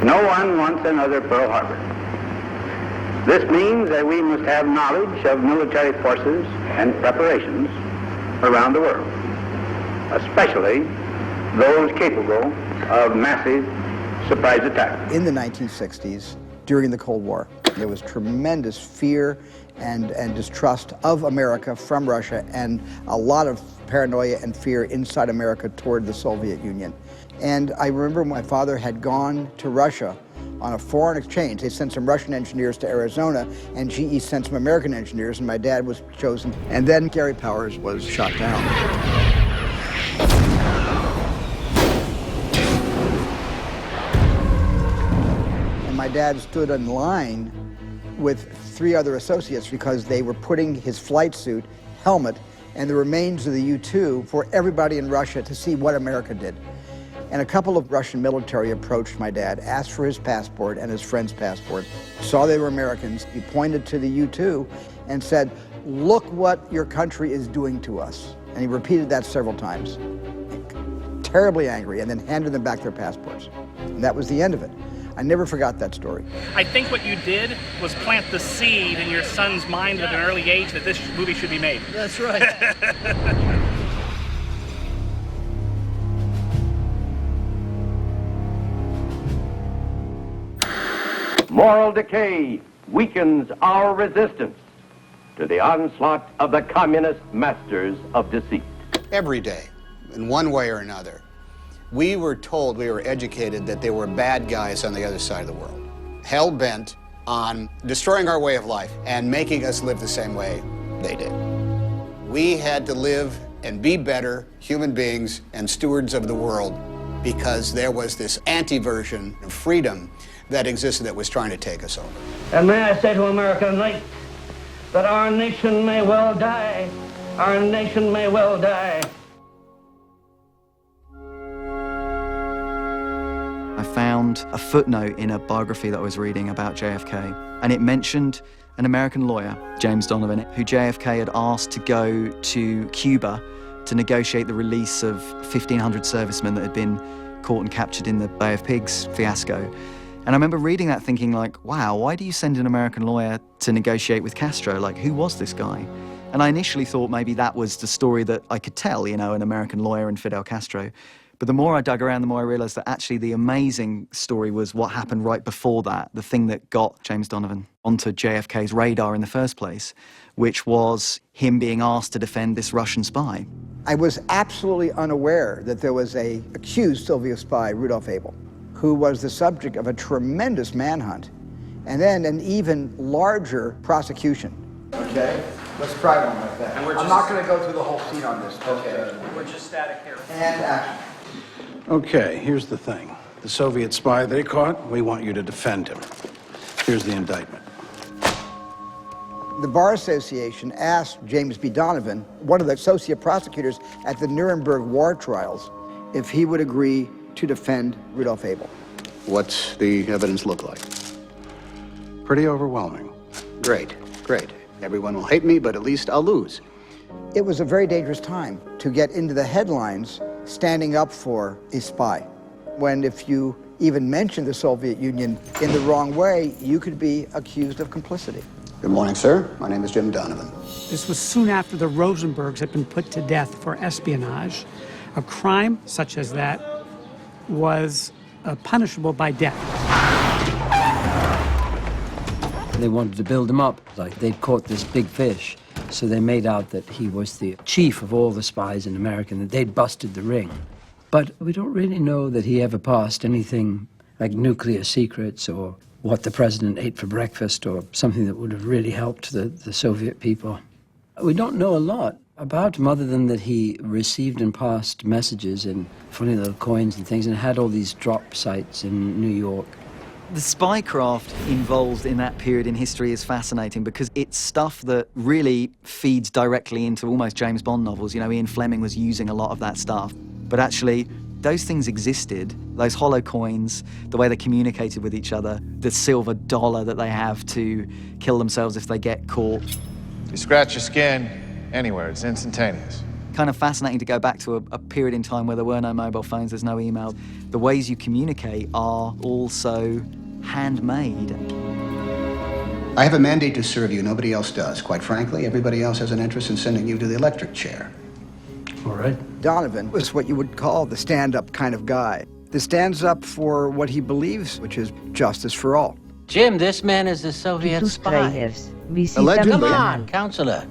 No one wants another Pearl Harbor. This means that we must have knowledge of military forces and preparations around the world, especially those capable of massive surprise attacks. In the 1960s, during the Cold War, there was tremendous fear and distrust of America from Russia, and a lot of paranoia and fear inside America toward the Soviet Union. And I remember my father had gone to Russia on a foreign exchange. They sent some Russian engineers to Arizona, and GE sent some American engineers, and my dad was chosen. And then Gary Powers was shot down. And my dad stood in line with 3 other associates because they were putting his flight suit, helmet, and the remains of the U-2 for everybody in Russia to see what America did. And a couple of Russian military approached my dad, asked for his passport and his friend's passport, saw they were Americans. He pointed to the U-2 and said, "Look what your country is doing to us." And he repeated that several times, terribly angry, and then handed them back their passports. And that was the end of it. I never forgot that story. I think what you did was plant the seed in your son's mind at an early age that this movie should be made. That's right. Moral decay weakens our resistance to the onslaught of the communist masters of deceit. Every day, in one way or another, we were told, we were educated that there were bad guys on the other side of the world, hell-bent on destroying our way of life and making us live the same way they did. We had to live and be better human beings and stewards of the world because there was this anti-version of freedom that existed that was trying to take us over. And may I say to America tonight that our nation may well die. Our nation may well die. I found a footnote in a biography that I was reading about JFK, and it mentioned an American lawyer, James Donovan, who JFK had asked to go to Cuba to negotiate the release of 1,500 servicemen that had been caught and captured in the Bay of Pigs fiasco. And I remember reading that thinking like, wow, why do you send an American lawyer to negotiate with Castro? Like, who was this guy? And I initially thought maybe that was the story that I could tell, you know, an American lawyer and Fidel Castro. But the more I dug around, the more I realized that actually the amazing story was what happened right before that, the thing that got James Donovan onto JFK's radar in the first place, which was him being asked to defend this Russian spy. I was absolutely unaware that there was an accused Soviet spy, Rudolf Abel, who was the subject of a tremendous manhunt, and then an even larger prosecution. Okay, let's try one like that. I'm not going to go through the whole scene on this. Okay. We're just static here. And action. Okay, here's the thing. The Soviet spy they caught, we want you to defend him. Here's the indictment. The Bar Association asked James B. Donovan, one of the associate prosecutors at the Nuremberg war trials, if he would agree to defend Rudolf Abel. What's the evidence look like? Pretty overwhelming. Great, great. Everyone will hate me, but at least I'll lose. It was a very dangerous time to get into the headlines standing up for a spy, when if you even mentioned the Soviet Union in the wrong way, you could be accused of complicity. Good morning, sir. My name is Jim Donovan. This was soon after the Rosenbergs had been put to death for espionage. A crime such as that was punishable by death. They wanted to build him up, like they'd caught this big fish. So they made out that he was the chief of all the spies in America, and that they'd busted the ring. But we don't really know that he ever passed anything like nuclear secrets or what the president ate for breakfast or something that would have really helped the Soviet people. We don't know a lot about him other than that he received and passed messages in funny little coins and things and had all these drop sites in New York. The spycraft involved in that period in history is fascinating because it's stuff that really feeds directly into almost James Bond novels. You know, Ian Fleming was using a lot of that stuff. But actually, those things existed. Those hollow coins, the way they communicated with each other, the silver dollar that they have to kill themselves if they get caught. You scratch your skin anywhere, it's instantaneous. kind of fascinating to go back to a period in time where there were no mobile phones, there's no email. The ways you communicate are also handmade. I have a mandate to serve you. Nobody else does. Quite frankly, everybody else has an interest in sending you to the electric chair. All right. Donovan was what you would call the stand-up kind of guy. That stands up for what he believes, which is justice for all. Jim, this man is a Soviet spy. Allegedly. Come on, counselor.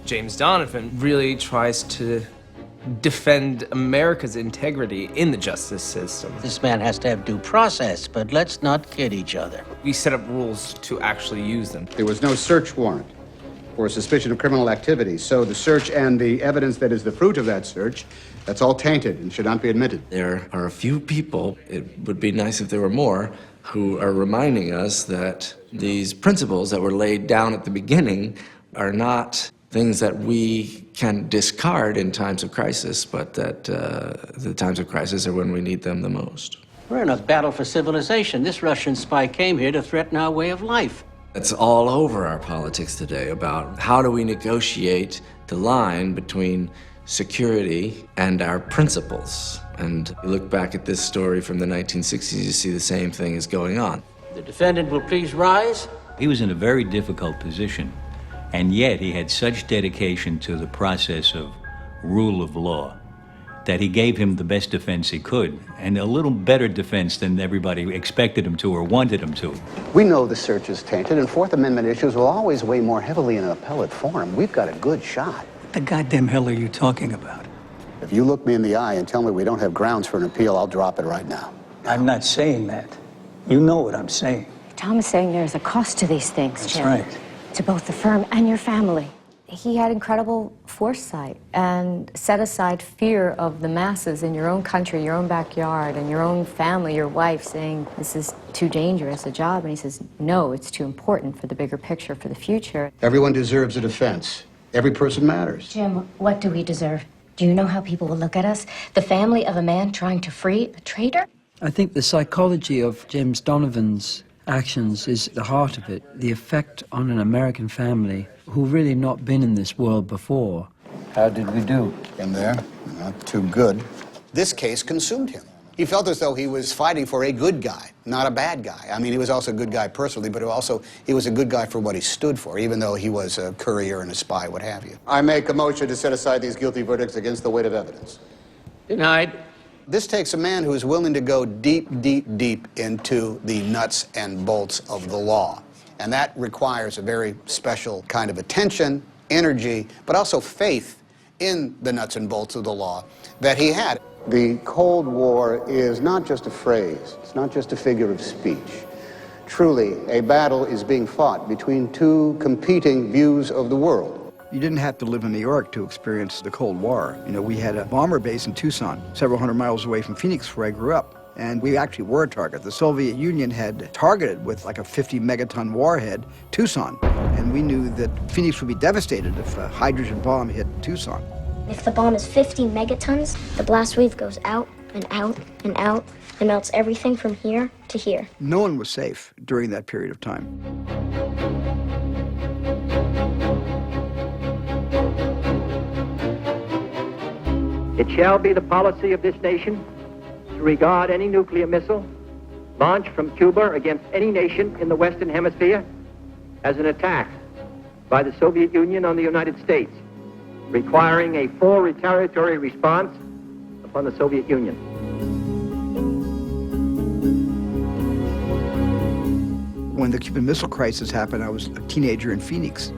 James Donovan really tries to defend America's integrity in the justice system. This man has to have due process, but let's not kid each other. We set up rules to actually use them. There was no search warrant for suspicion of criminal activity, so the search and the evidence that is the fruit of that search, that's all tainted and should not be admitted. There are a few people, it would be nice if there were more, who are reminding us that these principles that were laid down at the beginning are not things that we can discard in times of crisis, but that the times of crisis are when we need them the most. We're in a battle for civilization. This Russian spy came here to threaten our way of life. It's all over our politics today about how do we negotiate the line between security and our principles. And you look back at this story from the 1960s, you see the same thing is going on. The defendant will please rise. He was in a very difficult position, and yet he had such dedication to the process of rule of law that he gave him the best defense he could, and a little better defense than everybody expected him to or wanted him to. We know the search is tainted, and Fourth Amendment issues will always weigh more heavily in an appellate forum. We've got a good shot. What the goddamn hell are you talking about? If you look me in the eye and tell me we don't have grounds for an appeal, I'll drop it right now. I'm not saying that. You know what I'm saying. Tom is saying there's a cost to these things, That's Jim. right. To both the firm and your family. He had incredible foresight and set aside fear of the masses in your own country, your own backyard, and your own family, your wife, saying, this is too dangerous a job. And he says, no, it's too important for the bigger picture, for the future. Everyone deserves a defense. Every person matters. Jim, what do we deserve? Do you know how people will look at us? The family of a man trying to free a traitor? I think the psychology of James Donovan's actions is the heart of it, the effect on an American family who've really not been in this world before. How did we do? In there, not too good. This case consumed him. He felt as though he was fighting for a good guy, not a bad guy. I mean, he was also a good guy personally, but also he was a good guy for what he stood for, even though he was a courier and a spy, what have you. I make a motion to set aside these guilty verdicts against the weight of evidence. Denied. This takes a man who is willing to go deep, deep, deep into the nuts and bolts of the law. And that requires a very special kind of attention, energy, but also faith in the nuts and bolts of the law that he had. The Cold War is not just a phrase. It's not just a figure of speech. Truly, a battle is being fought between two competing views of the world. You didn't have to live in New York to experience the Cold War. You know, we had a bomber base in Tucson, several hundred miles away from Phoenix, where I grew up. And we actually were a target. The Soviet Union had targeted with like a 50-megaton warhead Tucson. And we knew that Phoenix would be devastated if a hydrogen bomb hit Tucson. If the bomb is 50 megatons, the blast wave goes out and out and out and melts everything from here to here. No one was safe during that period of time. It shall be the policy of this nation to regard any nuclear missile launched from Cuba against any nation in the Western Hemisphere as an attack by the Soviet Union on the United States, requiring a full retaliatory response upon the Soviet Union. When the Cuban Missile Crisis happened, I was a teenager in Phoenix.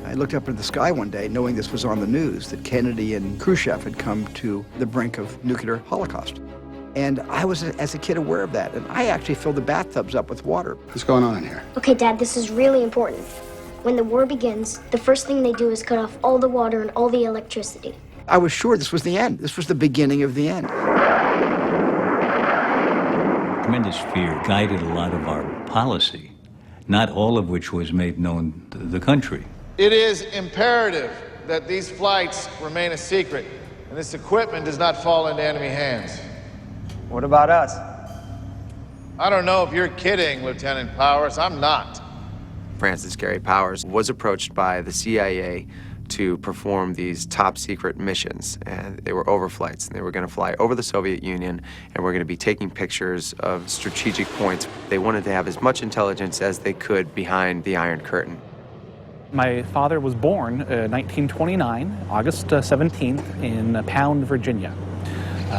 I looked up into the sky one day, knowing this was on the news, that Kennedy and Khrushchev had come to the brink of nuclear holocaust. And I was, as a kid, aware of that. And I actually filled the bathtubs up with water. What's going on in here? Okay, Dad, this is really important. When the war begins, the first thing they do is cut off all the water and all the electricity. I was sure this was the end. This was the beginning of the end. Tremendous fear guided a lot of our policy, not all of which was made known to the country. It is imperative that these flights remain a secret and this equipment does not fall into enemy hands. What about us? I don't know if you're kidding, Lieutenant Powers. I'm not. Francis Gary Powers was approached by the CIA to perform these top secret missions, and they were overflights, and they were going to fly over the Soviet Union, and we're going to be taking pictures of strategic points. They wanted to have as much intelligence as they could behind the Iron Curtain. My father was born 1929, August 17th, in Pound, Virginia.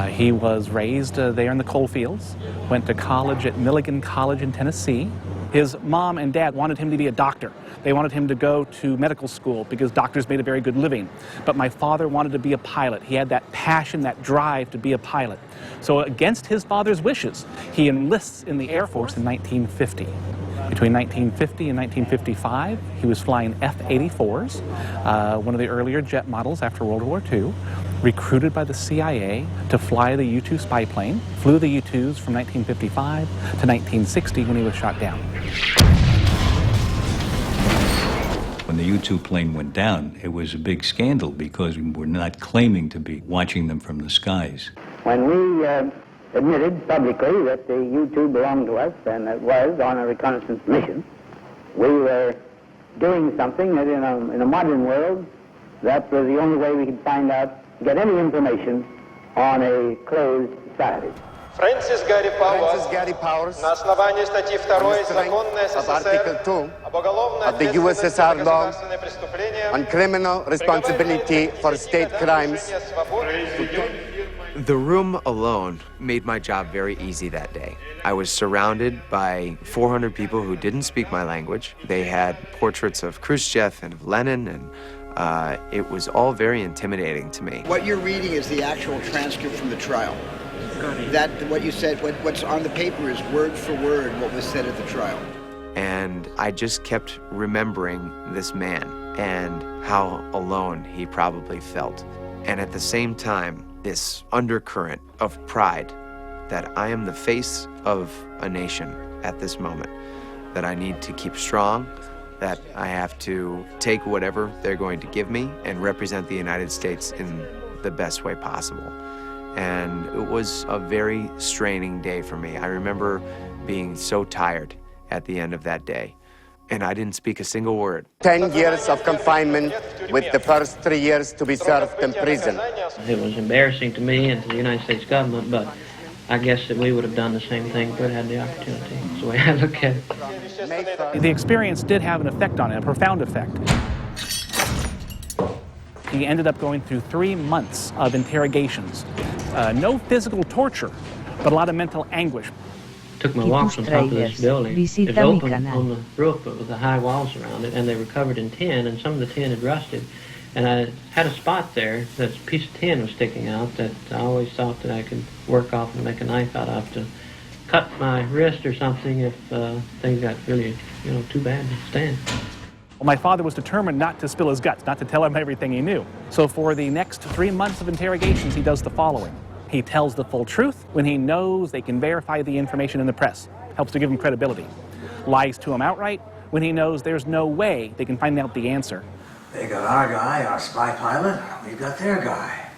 He was raised there in the coal fields, went to college at Milligan College in Tennessee. His mom and dad wanted him to be a doctor. They wanted him to go to medical school because doctors made a very good living. But my father wanted to be a pilot. He had that passion, that drive to be a pilot. So against his father's wishes, he enlists in the Air Force in 1950. Between 1950 and 1955, he was flying F-84s, one of the earlier jet models after World War II, recruited by the CIA to fly the U-2 spy plane, flew the U-2s from 1955 to 1960 when he was shot down. When the U-2 plane went down, it was a big scandal because we were not claiming to be watching them from the skies. When we admitted publicly that the U-2 belonged to us and it was on a reconnaissance mission, we were doing something that in a modern world, that was the only way we could find out, get any information on a closed society. Francis Gary Powers, на основании статьи 2 Закона СССР об уголовной ответственности за государственные преступления on criminal responsibility for state crimes. The room alone made my job very easy that day. I was surrounded by 400 people who didn't speak my language. They had portraits of Khrushchev and of Lenin, and it was all very intimidating to me. What you're reading is the actual transcript from the trial. That, what you said, what's on the paper is word for word what was said at the trial. And I just kept remembering this man and how alone he probably felt. And at the same time, this undercurrent of pride that I am the face of a nation at this moment, that I need to keep strong, that I have to take whatever they're going to give me and represent the United States in the best way possible. And it was a very straining day for me. I remember being so tired at the end of that day, and I didn't speak a single word. 10 years of confinement with the first 3 years to be served in prison. It was embarrassing to me and to the United States government, but I guess that we would have done the same thing if we had the opportunity. That's the way I look at it. The experience did have an effect on him, a profound effect. He ended up going through 3 months of interrogations. No physical torture, but a lot of mental anguish. Took my walks on top of this building. It was open on the roof, but with the high walls around it, and they were covered in tin, and some of the tin had rusted. And I had a spot there that a piece of tin was sticking out that I always thought that I could work off and make a knife out of to cut my wrist or something if things got really, too bad to stand. Well, my father was determined not to spill his guts, not to tell him everything he knew. So for the next 3 months of interrogations, he does the following. He tells the full truth when he knows they can verify the information in the press. Helps to give him credibility. Lies to him outright when he knows there's no way they can find out the answer. They got our guy, our spy pilot. We've got their guy.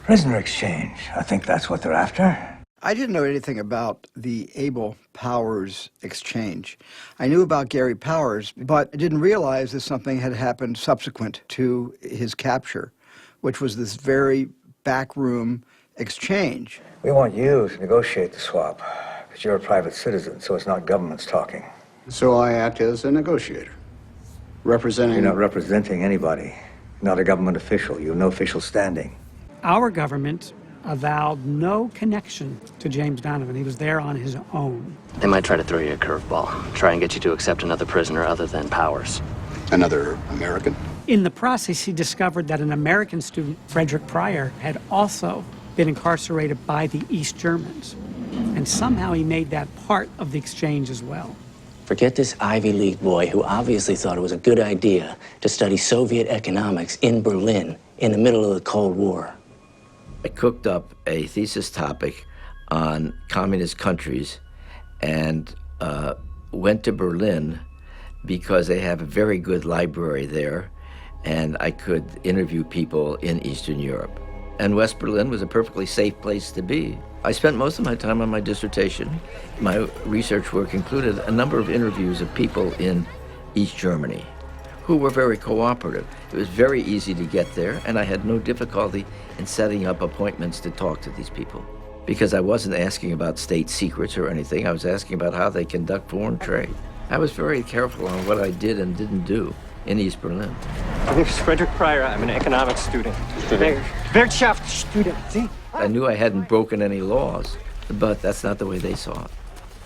Prisoner exchange. I think that's what they're after. I didn't know anything about the Abel-Powers exchange. I knew about Gary Powers, but I didn't realize that something had happened subsequent to his capture, which was this very backroom exchange. We want you to negotiate the swap, but you're a private citizen, so it's not governments talking. So I act as a negotiator, representing... You're not representing anybody. Not a government official. You have no official standing. Our government avowed no connection to James Donovan. He was there on his own. They might try to throw you a curveball, try and get you to accept another prisoner other than Powers. Another American? In the process, he discovered that an American student, Frederick Pryor, had also been incarcerated by the East Germans. And somehow he made that part of the exchange as well. Forget this Ivy League boy who obviously thought it was a good idea to study Soviet economics in Berlin in the middle of the Cold War. I cooked up a thesis topic on communist countries and went to Berlin because they have a very good library there, and I could interview people in Eastern Europe. And West Berlin was a perfectly safe place to be. I spent most of my time on my dissertation. My research work included a number of interviews of people in East Germany who were very cooperative. It was very easy to get there, and I had no difficulty in setting up appointments to talk to these people, because I wasn't asking about state secrets or anything. I was asking about how they conduct foreign trade. I was very careful on what I did and didn't do in East Berlin. My name is Frederick Pryor. I'm an economics student. Wirtschaft student. See? I knew I hadn't broken any laws, but that's not the way they saw it.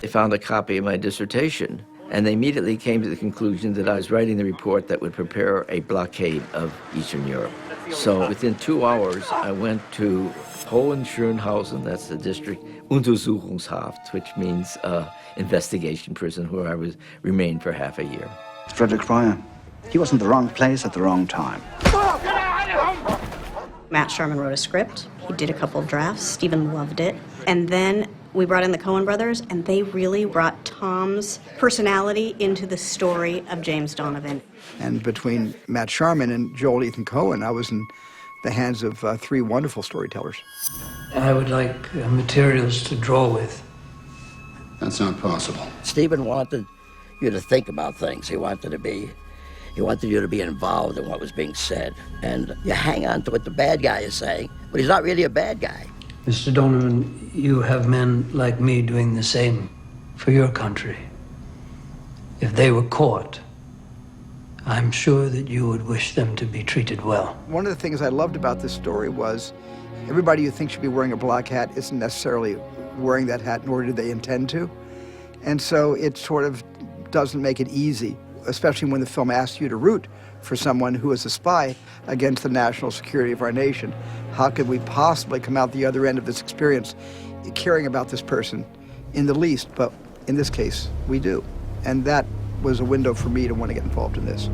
They found a copy of my dissertation, and they immediately came to the conclusion that I was writing the report that would prepare a blockade of Eastern Europe. So within 2 hours, I went to Hohenschönhausen, that's the district, Untersuchungshaft, which means investigation prison, where I remained for half a year. Frederick Pryor, he was in the wrong place at the wrong time. Matt Sherman wrote a script. He did a couple of drafts. Stephen loved it. And then we brought in the Coen brothers, and they really brought Tom's personality into the story of James Donovan. And between Matt Sharman and Joel Ethan Coen, I was in the hands of 3 wonderful storytellers. I would like materials to draw with. That's not possible. Stephen wanted you to think about things. He wanted you to be involved in what was being said. And you hang on to what the bad guy is saying, but he's not really a bad guy. Mr. Donovan, you have men like me doing the same for your country. If they were caught, I'm sure that you would wish them to be treated well. One of the things I loved about this story was everybody you think should be wearing a black hat isn't necessarily wearing that hat, nor did they intend to. And so it sort of doesn't make it easy, especially when the film asks you to root for someone who is a spy against the national security of our nation. How could we possibly come out the other end of this experience caring about this person in the least? But in this case, we do. And that was a window for me to want to get involved in this.